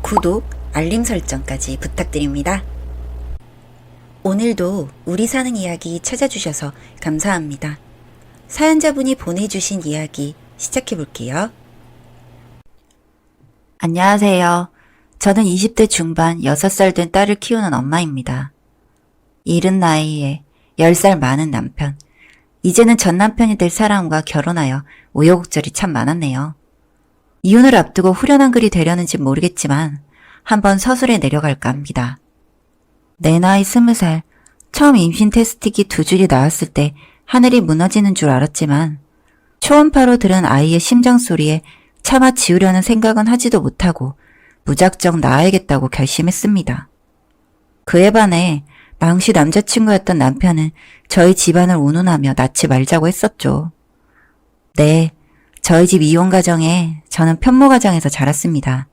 구독, 알림 설정까지 부탁드립니다. 오늘도 우리 사는 이야기 찾아주셔서 감사합니다. 사연자분이 보내주신 이야기 시작해볼게요. 안녕하세요. 저는 20대 중반 6살 된 딸을 키우는 엄마입니다. 이른 나이에 10살 많은 남편, 이제는 전 남편이 될 사람과 결혼하여 우여곡절이 참 많았네요. 이혼을 앞두고 후련한 글이 되려는지 모르겠지만 한번 서술에 내려갈까 합니다. 내 나이 20살, 처음 임신 테스트기 2줄이 나왔을 때 하늘이 무너지는 줄 알았지만 초음파로 들은 아이의 심장 소리에 차마 지우려는 생각은 하지도 못하고 무작정 낳아야겠다고 결심했습니다. 그에 반해 당시 남자친구였던 남편은 저희 집안을 운운하며 낳지 말자고 했었죠. 네, 저희 집 이혼 가정에 저는 편모 가정에서 자랐습니다.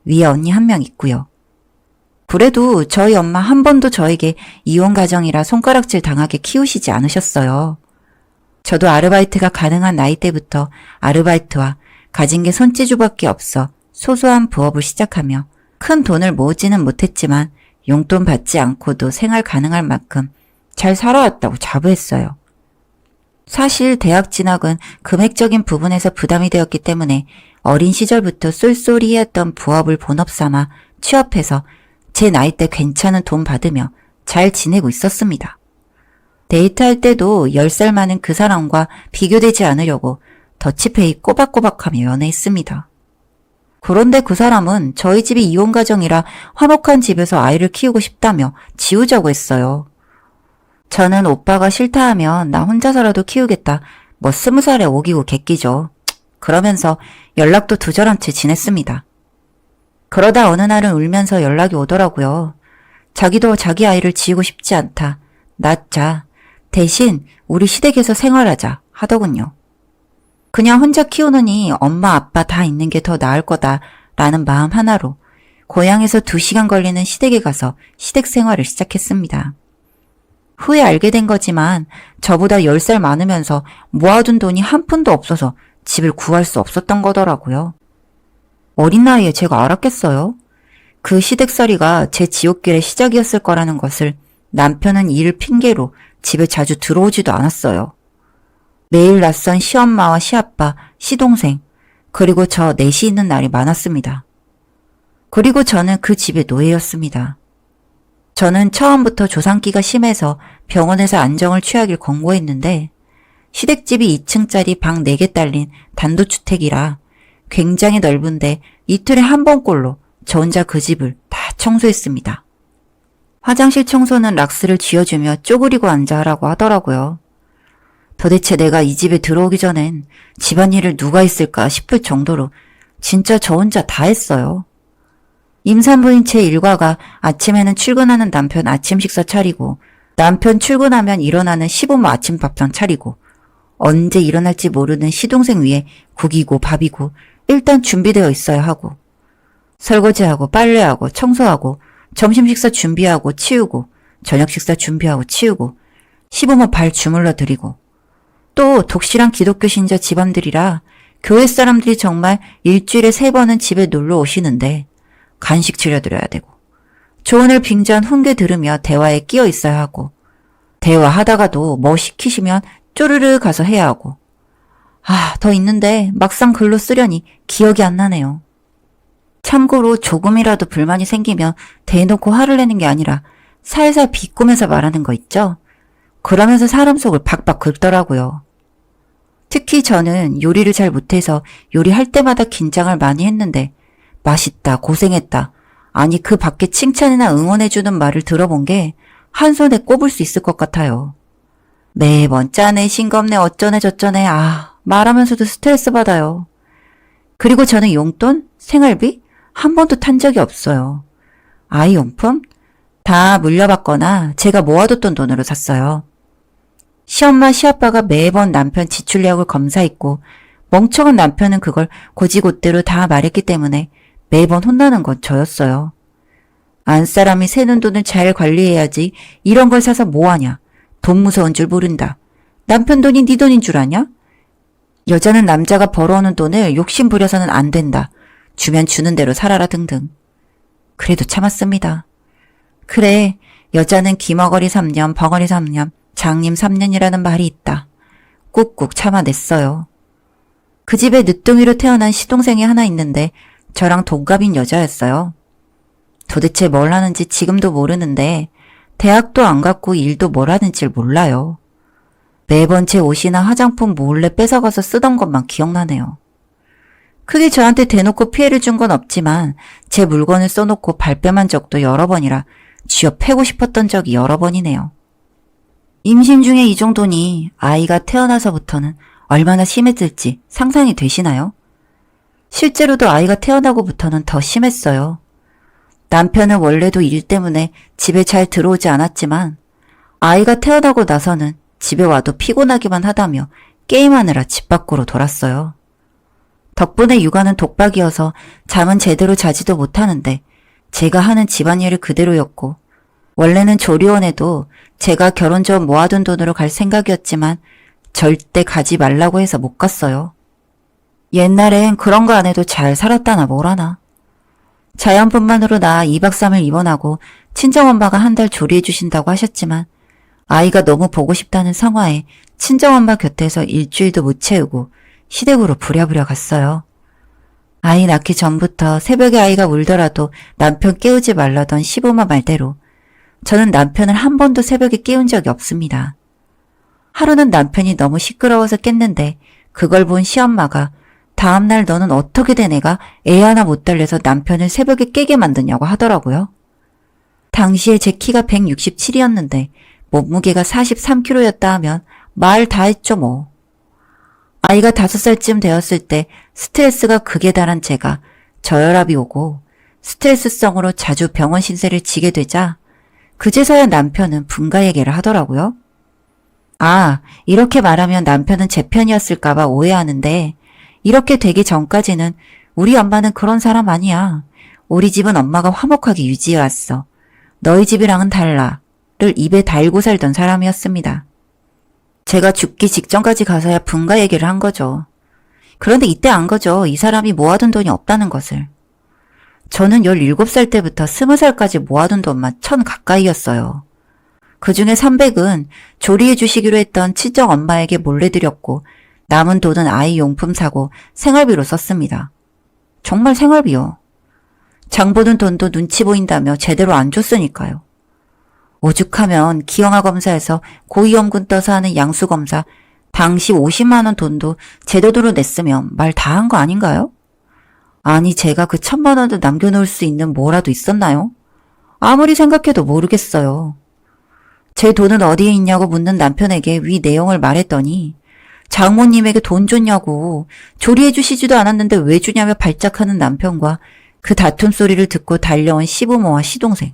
위에 언니 1명 있고요. 그래도 저희 엄마 한 번도 저에게 이혼 가정이라 손가락질 당하게 키우시지 않으셨어요. 저도 아르바이트가 가능한 나이 때부터 아르바이트와 가진 게 손재주밖에 없어 소소한 부업을 시작하며 큰 돈을 모으지는 못했지만 용돈 받지 않고도 생활 가능할 만큼 잘 살아왔다고 자부했어요. 사실 대학 진학은 금액적인 부분에서 부담이 되었기 때문에 어린 시절부터 쏠쏠이했던 부업을 본업 삼아 취업해서 제 나이 때 괜찮은 돈 받으며 잘 지내고 있었습니다. 데이트할 때도 10살 많은 그 사람과 비교되지 않으려고 더치페이 꼬박꼬박하며 연애했습니다. 그런데 그 사람은 저희 집이 이혼 가정이라 화목한 집에서 아이를 키우고 싶다며 지우자고 했어요. 저는 오빠가 싫다 하면 나 혼자서라도 키우겠다. 20살에 오기고 객기죠. 그러면서 연락도 두절한 채 지냈습니다. 그러다 어느 날은 울면서 연락이 오더라고요. 자기도 자기 아이를 지우고 싶지 않다. 낳자. 대신 우리 시댁에서 생활하자 하더군요. 그냥 혼자 키우느니 엄마 아빠 다 있는 게 더 나을 거다 라는 마음 하나로 고향에서 2시간 걸리는 시댁에 가서 시댁 생활을 시작했습니다. 후에 알게 된 거지만 저보다 10살 많으면서 모아둔 돈이 한 푼도 없어서 집을 구할 수 없었던 거더라고요. 어린 나이에 제가 알았겠어요? 그 시댁살이가 제 지옥길의 시작이었을 거라는 것을. 남편은 일을 핑계로 집에 자주 들어오지도 않았어요. 매일 낯선 시엄마와 시아빠, 시동생, 그리고 저 넷이 있는 날이 많았습니다. 그리고 저는 그 집의 노예였습니다. 저는 처음부터 조상기가 심해서 병원에서 안정을 취하길 권고했는데 시댁집이 2층짜리 방 4개 딸린 단독주택이라 굉장히 넓은데 이틀에 한 번꼴로 저 혼자 그 집을 다 청소했습니다. 화장실 청소는 락스를 쥐어주며 쪼그리고 앉아 하라고 하더라고요. 도대체 내가 이 집에 들어오기 전엔 집안일을 누가 했을까 싶을 정도로 진짜 저 혼자 다 했어요. 임산부인 제 일과가 아침에는 출근하는 남편 아침 식사 차리고 남편 출근하면 일어나는 시부모 아침밥상 차리고 언제 일어날지 모르는 시동생 위에 국이고 밥이고 일단 준비되어 있어야 하고 설거지하고 빨래하고 청소하고 점심 식사 준비하고 치우고 저녁 식사 준비하고 치우고 시부모 발 주물러 드리고 또 독실한 기독교 신자 집안들이라 교회 사람들이 정말 일주일에 3번은 집에 놀러 오시는데 간식 차려드려야 되고 조언을 빙자한 훈계 들으며 대화에 끼어 있어야 하고 대화하다가도 뭐 시키시면 쪼르르 가서 해야 하고 더 있는데 막상 글로 쓰려니 기억이 안 나네요. 참고로 조금이라도 불만이 생기면 대놓고 화를 내는 게 아니라 살살 비꼬면서 말하는 거 있죠? 그러면서 사람 속을 박박 긁더라고요. 특히 저는 요리를 잘 못해서 요리할 때마다 긴장을 많이 했는데 맛있다, 고생했다, 아니 그 밖에 칭찬이나 응원해주는 말을 들어본 게 한 손에 꼽을 수 있을 것 같아요. 매번 짜네, 싱겁네, 어쩌네 저쩌네 말하면서도 스트레스 받아요. 그리고 저는 용돈, 생활비 한 번도 탄 적이 없어요. 아이 용품? 다 물려받거나 제가 모아뒀던 돈으로 샀어요. 시엄마, 시아빠가 매번 남편 지출 내역을 검사했고 멍청한 남편은 그걸 곧이곧대로 다 말했기 때문에 매번 혼나는 건 저였어요. 안 사람이 새는 돈을 잘 관리해야지 이런 걸 사서 뭐하냐. 돈 무서운 줄 모른다. 남편 돈이 네 돈인 줄 아냐? 여자는 남자가 벌어오는 돈을 욕심 부려서는 안 된다. 주면 주는 대로 살아라 등등. 그래도 참았습니다. 그래, 여자는 기머거리 3년, 벙어리 3년, 장님 3년이라는 말이 있다. 꾹꾹 참아냈어요. 그 집에 늦둥이로 태어난 시동생이 하나 있는데 저랑 동갑인 여자였어요. 도대체 뭘 하는지 지금도 모르는데 대학도 안 갔고 일도 뭘 하는지 몰라요. 매번 제 옷이나 화장품 몰래 뺏어가서 쓰던 것만 기억나네요. 크게 저한테 대놓고 피해를 준 건 없지만 제 물건을 써놓고 발뺌한 적도 여러 번이라 쥐어 패고 싶었던 적이 여러 번이네요. 임신 중에 이 정도니 아이가 태어나서부터는 얼마나 심했을지 상상이 되시나요? 실제로도 아이가 태어나고부터는 더 심했어요. 남편은 원래도 일 때문에 집에 잘 들어오지 않았지만 아이가 태어나고 나서는 집에 와도 피곤하기만 하다며 게임하느라 집 밖으로 돌았어요. 덕분에 육아는 독박이어서 잠은 제대로 자지도 못하는데 제가 하는 집안일을 그대로였고 원래는 조리원에도 제가 결혼 전 모아둔 돈으로 갈 생각이었지만 절대 가지 말라고 해서 못 갔어요. 옛날엔 그런 거 안 해도 잘 살았다나 뭐라나. 자연분만으로 나 2박 3일 입원하고 친정엄마가 한 달 조리해 주신다고 하셨지만 아이가 너무 보고 싶다는 성화에 친정엄마 곁에서 일주일도 못 채우고 시댁으로 부랴부랴 갔어요. 아이 낳기 전부터 새벽에 아이가 울더라도 남편 깨우지 말라던 시부모 말대로 저는 남편을 한 번도 새벽에 깨운 적이 없습니다. 하루는 남편이 너무 시끄러워서 깼는데 그걸 본 시엄마가 다음날 너는 어떻게 된 애가 애 하나 못 달래서 남편을 새벽에 깨게 만드냐고 하더라고요. 당시에 제 키가 167이었는데 몸무게가 43kg였다 하면 말 다 했죠 뭐. 아이가 5살쯤 되었을 때 스트레스가 극에 달한 제가 저혈압이 오고 스트레스성으로 자주 병원 신세를 지게 되자 그제서야 남편은 분가얘기를 하더라고요. 아, 이렇게 말하면 남편은 제 편이었을까봐 오해하는데 이렇게 되기 전까지는 우리 엄마는 그런 사람 아니야. 우리 집은 엄마가 화목하게 유지해왔어. 너희 집이랑은 달라. 를 입에 달고 살던 사람이었습니다. 제가 죽기 직전까지 가서야 분가 얘기를 한 거죠. 그런데 이때 안 거죠. 이 사람이 모아둔 돈이 없다는 것을. 저는 17살 때부터 20살까지 모아둔 돈만 1000 가까이였어요. 그중에 300은 조리해 주시기로 했던 친정 엄마에게 몰래 드렸고 남은 돈은 아이 용품 사고 생활비로 썼습니다. 정말 생활비요. 장 보는 돈도 눈치 보인다며 제대로 안 줬으니까요. 오죽하면 기형아 검사에서 고위험군 떠서 하는 양수검사 당시 50만 원 돈도 제 돈으로 냈으면 말 다 한 거 아닌가요? 아니 제가 그 1000만 원도 남겨놓을 수 있는 뭐라도 있었나요? 아무리 생각해도 모르겠어요. 제 돈은 어디에 있냐고 묻는 남편에게 위 내용을 말했더니 장모님에게 돈 줬냐고 조리해 주시지도 않았는데 왜 주냐며 발작하는 남편과 그 다툼 소리를 듣고 달려온 시부모와 시동생.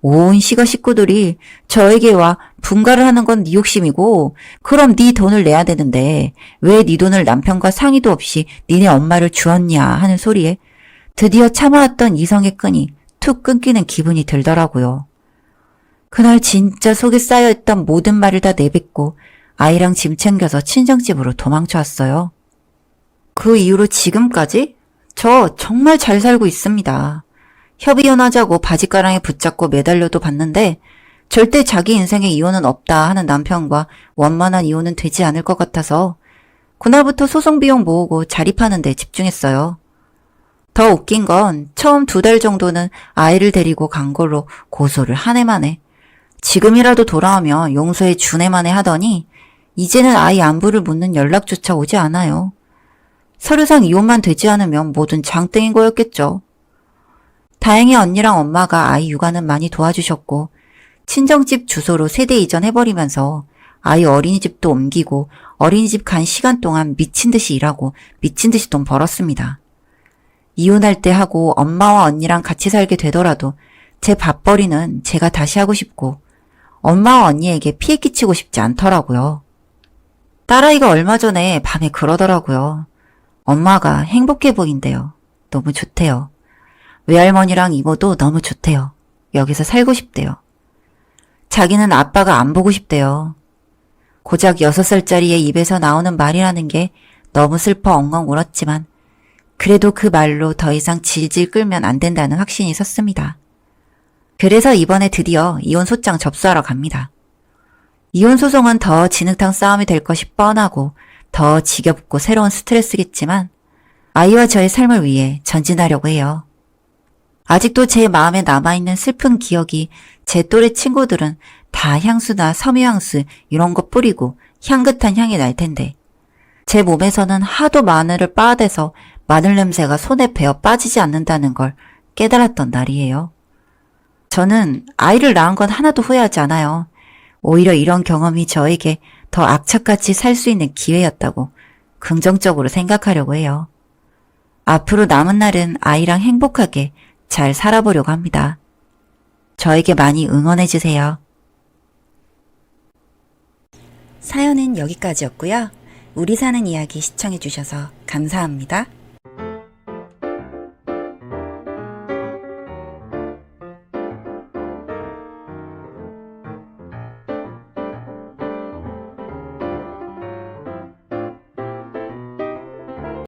온 시가 식구들이 저에게 와 분가를 하는 건 네 욕심이고 그럼 네 돈을 내야 되는데 왜 네 돈을 남편과 상의도 없이 니네 엄마를 주었냐 하는 소리에 드디어 참아왔던 이성의 끈이 툭 끊기는 기분이 들더라고요. 그날 진짜 속에 쌓여있던 모든 말을 다 내뱉고 아이랑 짐 챙겨서 친정집으로 도망쳐 왔어요. 그 이후로 지금까지 저 정말 잘 살고 있습니다. 협의혼하자고 바짓가랑에 붙잡고 매달려도 봤는데 절대 자기 인생에 이혼은 없다 하는 남편과 원만한 이혼은 되지 않을 것 같아서 그날부터 소송비용 모으고 자립하는 데 집중했어요. 더 웃긴 건 처음 2달 정도는 아이를 데리고 간 걸로 고소를 한 해 만에 지금이라도 돌아오면 용서해 준해만해 하더니 이제는 아이 안부를 묻는 연락조차 오지 않아요. 서류상 이혼만 되지 않으면 뭐든 장땡인 거였겠죠. 다행히 언니랑 엄마가 아이 육아는 많이 도와주셨고 친정집 주소로 세대 이전해버리면서 아이 어린이집도 옮기고 어린이집 간 시간 동안 미친 듯이 일하고 미친 듯이 돈 벌었습니다. 이혼할 때 하고 엄마와 언니랑 같이 살게 되더라도 제 밥벌이는 제가 다시 하고 싶고 엄마와 언니에게 피해 끼치고 싶지 않더라고요. 딸아이가 얼마 전에 밤에 그러더라고요. 엄마가 행복해 보인대요. 너무 좋대요. 외할머니랑 이모도 너무 좋대요. 여기서 살고 싶대요. 자기는 아빠가 안 보고 싶대요. 고작 6살짜리의 입에서 나오는 말이라는 게 너무 슬퍼 엉엉 울었지만 그래도 그 말로 더 이상 질질 끌면 안 된다는 확신이 섰습니다. 그래서 이번에 드디어 이혼 소장 접수하러 갑니다. 이혼 소송은 더 진흙탕 싸움이 될 것이 뻔하고 더 지겹고 새로운 스트레스겠지만 아이와 저의 삶을 위해 전진하려고 해요. 아직도 제 마음에 남아있는 슬픈 기억이 제 또래 친구들은 다 향수나 섬유향수 이런 거 뿌리고 향긋한 향이 날 텐데 제 몸에서는 하도 마늘을 빻아대서 마늘 냄새가 손에 배어 빠지지 않는다는 걸 깨달았던 날이에요. 저는 아이를 낳은 건 하나도 후회하지 않아요. 오히려 이런 경험이 저에게 더 악착같이 살 수 있는 기회였다고 긍정적으로 생각하려고 해요. 앞으로 남은 날은 아이랑 행복하게 잘 살아보려고 합니다. 저에게 많이 응원해주세요. 사연은 여기까지였고요. 우리 사는 이야기 시청해주셔서 감사합니다.